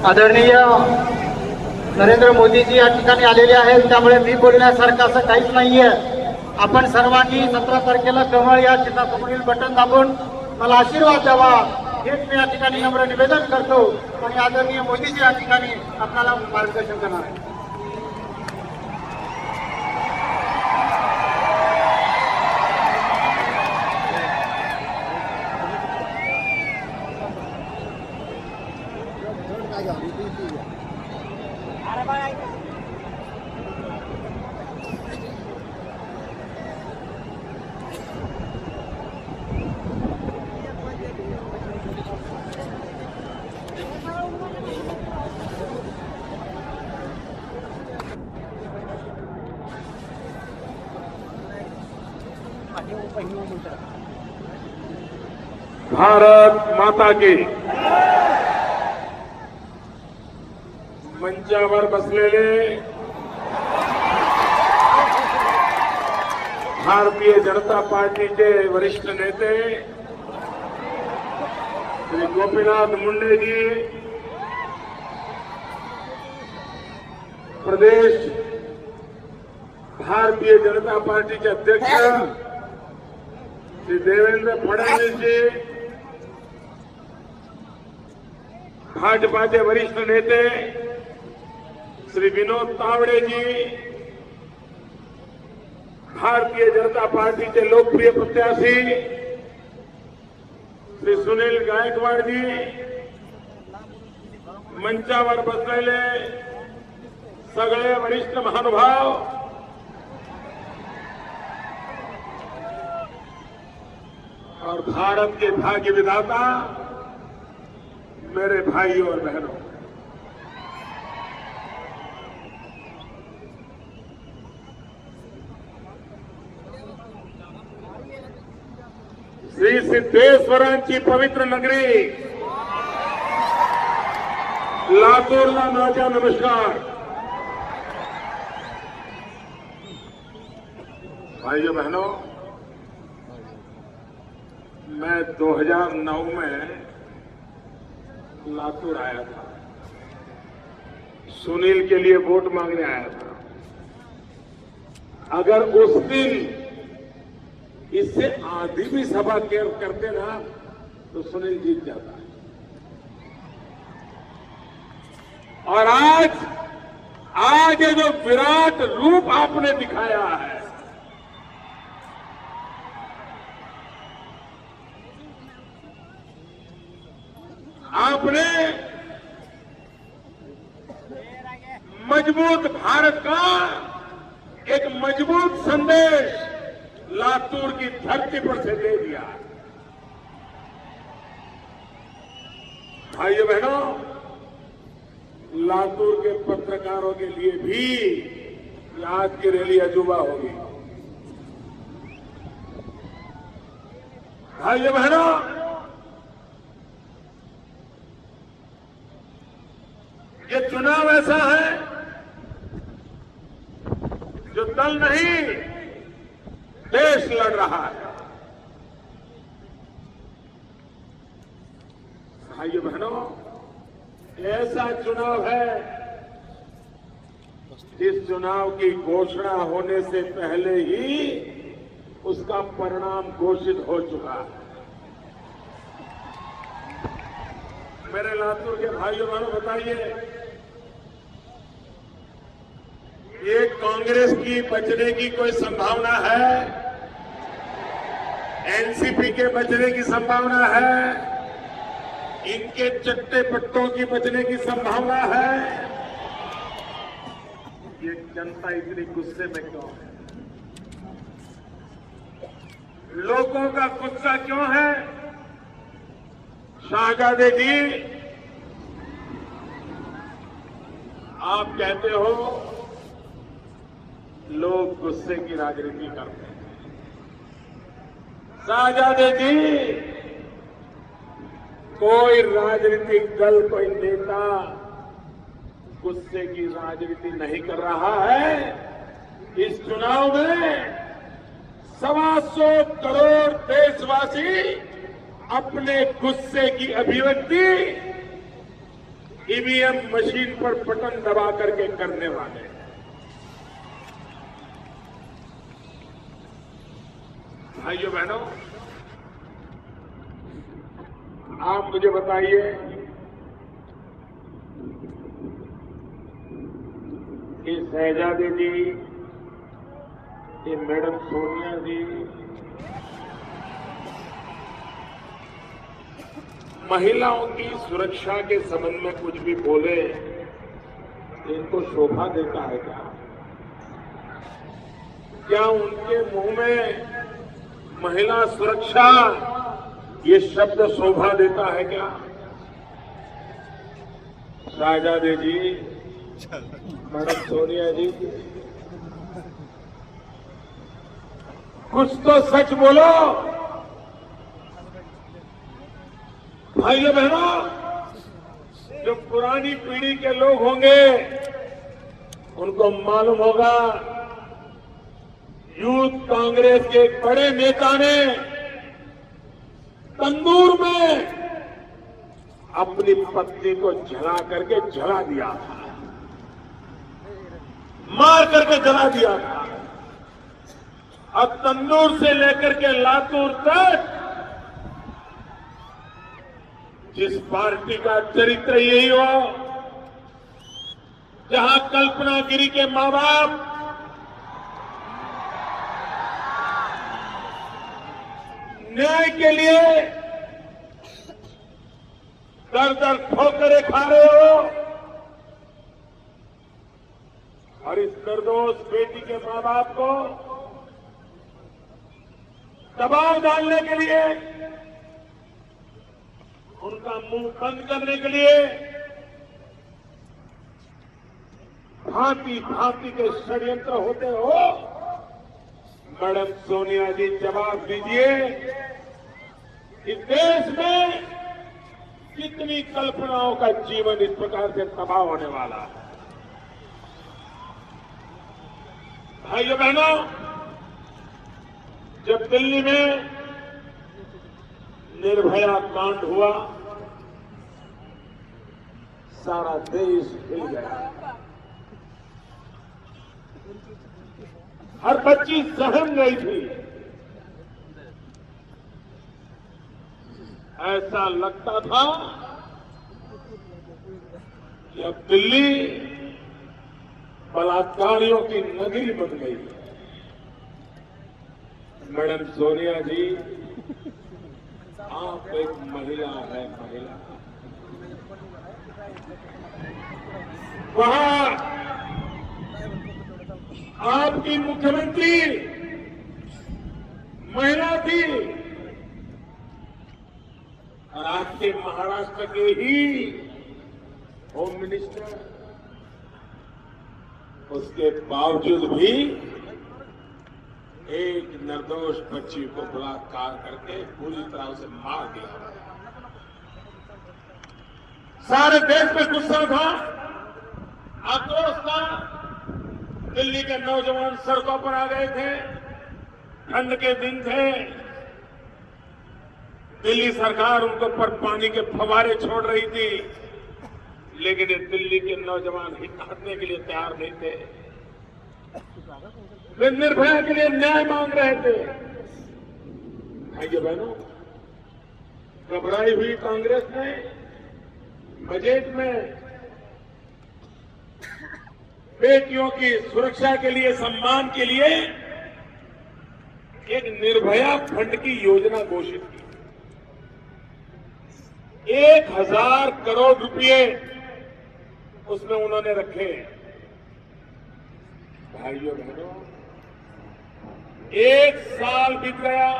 आदरणीय नरेंद्र मोदीजी या ठिकाणी आलेले आहेत, त्यामुळे मी बोलण्यासारखं असं काहीच नाहीये. आपण सर्वांनी 17 तारखेला कमळ या चिन्हासमोरील बटन दाबून मला आशीर्वाद द्यावा, हेच मी या ठिकाणी नम्र निवेदन करतो. आणि आदरणीय मोदीजी या ठिकाणी आपल्याला मार्गदर्शन करणार आहे. भारत माता की. मंचावर बसलेले भारतीय जनता पार्टीचे वरिष्ठ नेते श्री गोपीनाथ मुंडे जी, प्रदेश भारतीय जनता पार्टीचे अध्यक्ष श्री देवेंद्र फडणवीस जी, भाजपाचे वरिष्ठ नेते श्री विनोद तावडे जी, भारतीय जनता पार्टीचे लोकप्रिय प्रत्याशी श्री सुनील गायकवाड जी, मंचावर बसलेले सगळे वरिष्ठ महानुभाव, और भारत के भाग्य विधाता मेरे भाइयों और बहनों, श्री सिद्धेश्वरांची पवित्र नगरी लातूरला माझा नमस्कार. भाइयों बहनों, मैं 2009 में लातूर आया था, सुनील के लिए वोट मांगने आया था. अगर उस दिन इससे आधी भी सभा करते ना तो सुनील जीत जाता है. और आज ये जो विराट रूप आपने दिखाया है, आपने मजबूत भारत का एक मजबूत संदेश लातूर की धरती पर से दे दिया. भाइयों बहनों, लातूर के पत्रकारों के लिए भी आज की रैली अजूबा होगी. भाइयों बहनों, ये चुनाव ऐसा है जो दल नहीं देश लड़ रहा है. भाइयों बहनों, ऐसा चुनाव है इस चुनाव की घोषणा होने से पहले ही उसका परिणाम घोषित हो चुका है. मेरे लातूर के भाइयों बहनों, बताइए, ये कांग्रेस की बचने की कोई संभावना है? एनसीपी के बचने की संभावना है? इनके चट्टे पट्टों की बचने की संभावना है? ये जनता इतनी गुस्से में क्यों है? लोगों का गुस्सा क्यों है? शाहजादे जी, आप कहते हो लोग गुस्से की राजनीति करते हैं. शाहजादे जी, कोई राजनीतिक दल, कोई नेता गुस्से की राजनीति नहीं कर रहा है. इस चुनाव में 125 करोड़ देशवासी अपने गुस्से की अभिव्यक्ति ईवीएम मशीन पर बटन दबा करके करने वाले हैं। भाइयों बहनों, आप मुझे बताइए कि शहजादी जी, ये मैडम सोनिया जी महिलाओं की सुरक्षा के संबंध में कुछ भी बोले, इनको शोभा देता है क्या? क्या उनके मुंह में महिला सुरक्षा ये शब्द शोभा देता है क्या? शहजादी जी, मैडम सोनिया जी, कुछ तो सच बोलो। भाइयों बहनों, जो पुरानी पीढ़ी के लोग होंगे उनको मालूम होगा, यूथ कांग्रेस के एक बड़े नेता ने तंदूर में अपनी पत्नी को जला करके जला दिया था, मार करके जला दिया था। अब तंदूर से लेकर के लातूर तक जिस पार्टी का चरित्र यही हो, जहां कल्पना गिरी के मां बाप न्याय के लिए दर दर ठोकरें खा रहे हो, और इस निर्दोष बेटी के मां बाप को दबाव डालने के लिए, उनका मुंह बंद करने के लिए भांति भांति के षड्यंत्र होते हो। मैडम सोनिया जी, जवाब दीजिए कि देश में कितनी कल्पनाओं का जीवन इस प्रकार से तबाह होने वाला है। भाइयों बहनों, जब दिल्ली में निर्भया कांड हुआ, सारा देश हिल गया, हर बच्ची सहम गई थी। ऐसा लगता था कि अब दिल्ली बलात्कारियों की नगरी बन गई। मैडम सोनिया जी, आप एक महिला है, महिला। वहां आपकी मुख्यमंत्री महिला थी, और आपके महाराष्ट्र के ही होम मिनिस्टर, उसके बावजूद भी एक निर्दोष बच्ची को बलात्कार करके पूरी तरह से मार दिया। सारे देश में गुस्सा था, आक्रोश था। दिल्ली के नौजवान सड़कों पर आ गए थे, ठंड के दिन थे, दिल्ली सरकार उनको पर पानी के फव्वारे छोड़ रही थी, लेकिन ये दिल्ली के नौजवान हटने के लिए तैयार नहीं थे। वे निर्भया के लिए न्याय मांग रहे थे। भाइयों बहनों, घबराई हुई कांग्रेस ने बजट में बेटियों की सुरक्षा के लिए, सम्मान के लिए एक निर्भया फंड की योजना घोषित की। 1000 करोड़ रुपए उसमें उन्होंने रखे। भाइयों बहनों, 1 साल बीत गया,